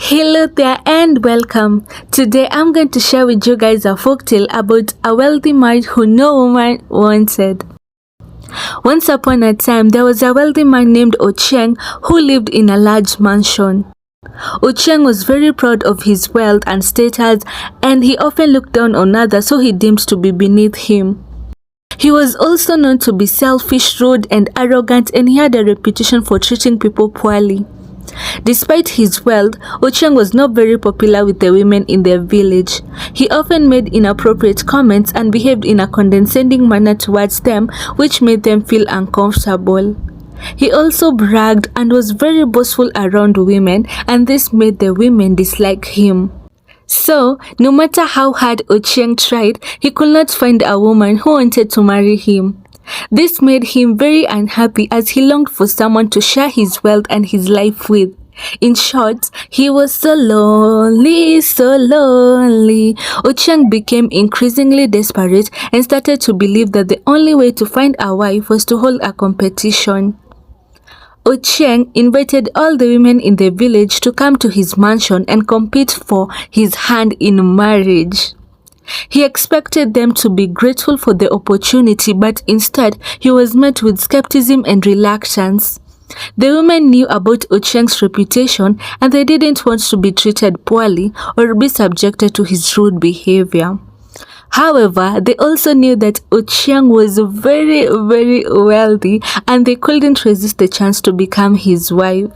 Hello there and welcome. Today I'm going to share with you guys a folktale about a wealthy man who no woman wanted. Once upon a time, there was a wealthy man named Ochieng who lived in a large mansion. Ochieng was very proud of his wealth and status, and he often looked down on others who he deemed to be beneath him. He was also known to be selfish, rude, and arrogant, and he had a reputation for treating people poorly. Despite his wealth, Ochieng was not very popular with the women in their village. He often made inappropriate comments and behaved in a condescending manner towards them, which made them feel uncomfortable. He also bragged and was very boastful around women, and this made the women dislike him. So, no matter how hard Ochieng tried, he could not find a woman who wanted to marry him. This made him very unhappy as he longed for someone to share his wealth and his life with. In short, he was so lonely, so lonely. Ochieng became increasingly desperate and started to believe that the only way to find a wife was to hold a competition. Ochieng invited all the women in the village to come to his mansion and compete for his hand in marriage. He expected them to be grateful for the opportunity, but instead, he was met with skepticism and reluctance. The women knew about Ochieng's reputation, and they didn't want to be treated poorly or be subjected to his rude behavior. However, they also knew that Ochieng was very, very wealthy, and they couldn't resist the chance to become his wife.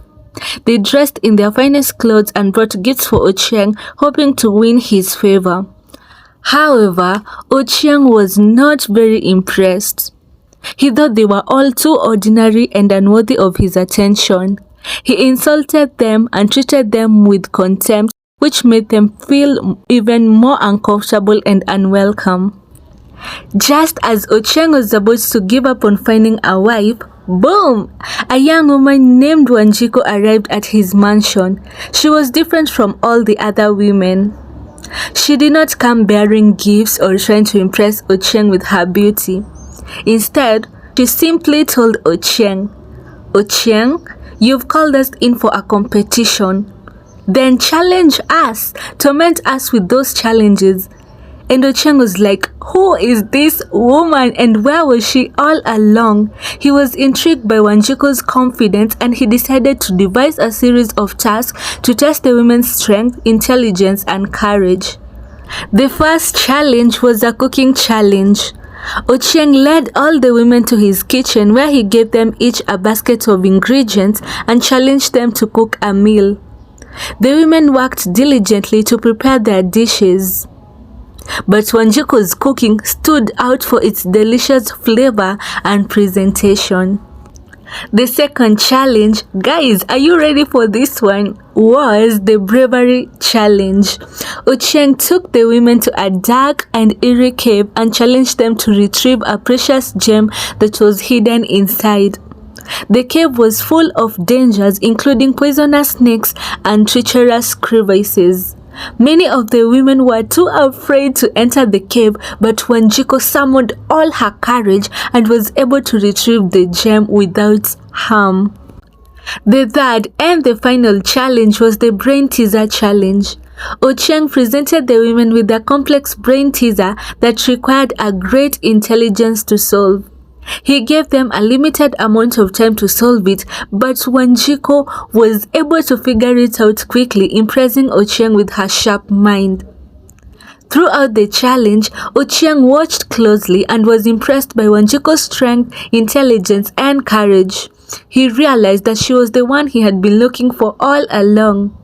They dressed in their finest clothes and brought gifts for Ochieng, hoping to win his favor. However, Ochieng was not very impressed. He thought they were all too ordinary and unworthy of his attention. He insulted them and treated them with contempt, which made them feel even more uncomfortable and unwelcome. Just as Ochieng was about to give up on finding a wife, boom! A young woman named Wanjiko arrived at his mansion. She was different from all the other women. She did not come bearing gifts or trying to impress Ochieng with her beauty. Instead, she simply told Ochieng, "Ochieng, you've called us in for a competition. Then challenge us, torment us with those challenges." And Ochieng was like, who is this woman and where was she all along? He was intrigued by Wanjiko's confidence, and he decided to devise a series of tasks to test the women's strength, intelligence, and courage. The first challenge was a cooking challenge. Ochieng led all the women to his kitchen, where he gave them each a basket of ingredients and challenged them to cook a meal. The women worked diligently to prepare their dishes, but Wanjiko's cooking stood out for its delicious flavor and presentation. The second challenge, guys, are you ready for this one? Was the bravery challenge. Ochieng took the women to a dark and eerie cave and challenged them to retrieve a precious gem that was hidden inside. The cave was full of dangers, including poisonous snakes and treacherous crevices. Many of the women were too afraid to enter the cave, but Wanjiko summoned all her courage and was able to retrieve the gem without harm. The third and the final challenge was the brain teaser challenge. Ochieng presented the women with a complex brain teaser that required a great intelligence to solve. He gave them a limited amount of time to solve it, but Wanjiko was able to figure it out quickly, impressing Ochieng with her sharp mind. Throughout the challenge, Ochieng watched closely and was impressed by Wanjiko's strength, intelligence, and courage. He realized that she was the one he had been looking for all along.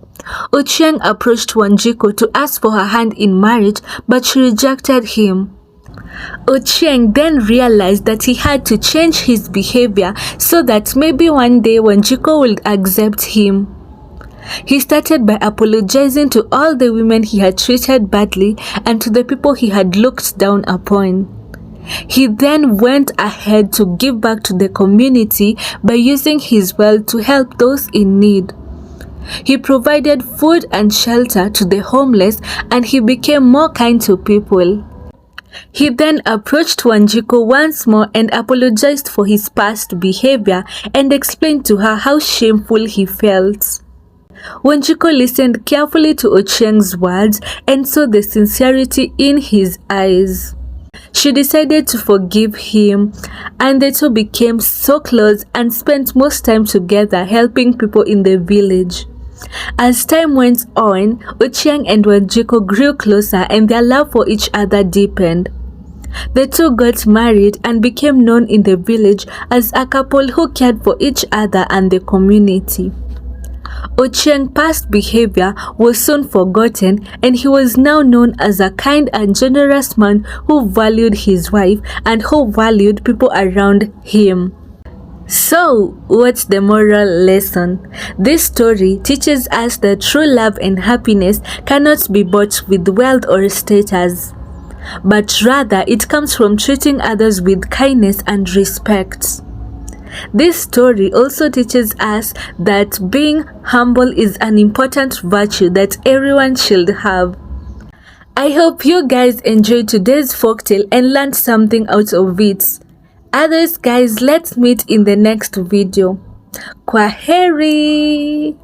Ochieng approached Wanjiko to ask for her hand in marriage, but she rejected him. Ochieng then realized that he had to change his behavior so that maybe one day Wanjiko would accept him. He started by apologizing to all the women he had treated badly and to the people he had looked down upon. He then went ahead to give back to the community by using his wealth to help those in need. He provided food and shelter to the homeless, and he became more kind to people. He then approached Wanjiko once more and apologized for his past behavior and explained to her how shameful he felt. Wanjiko listened carefully to Ochieng's words and saw the sincerity in his eyes. She decided to forgive him, and the two became so close and spent most time together helping people in the village. As time went on, Ochieng and Wanjiko grew closer and their love for each other deepened. The two got married and became known in the village as a couple who cared for each other and the community. Ochieng's past behavior was soon forgotten, and he was now known as a kind and generous man who valued his wife and who valued people around him. So, what's the moral lesson? This story teaches us that true love and happiness cannot be bought with wealth or status, but rather it comes from treating others with kindness and respect. This story also teaches us that being humble is an important virtue that everyone should have. I hope you guys enjoyed today's folktale and learned something out of it. Others guys, let's meet in the next video. Kwaheri!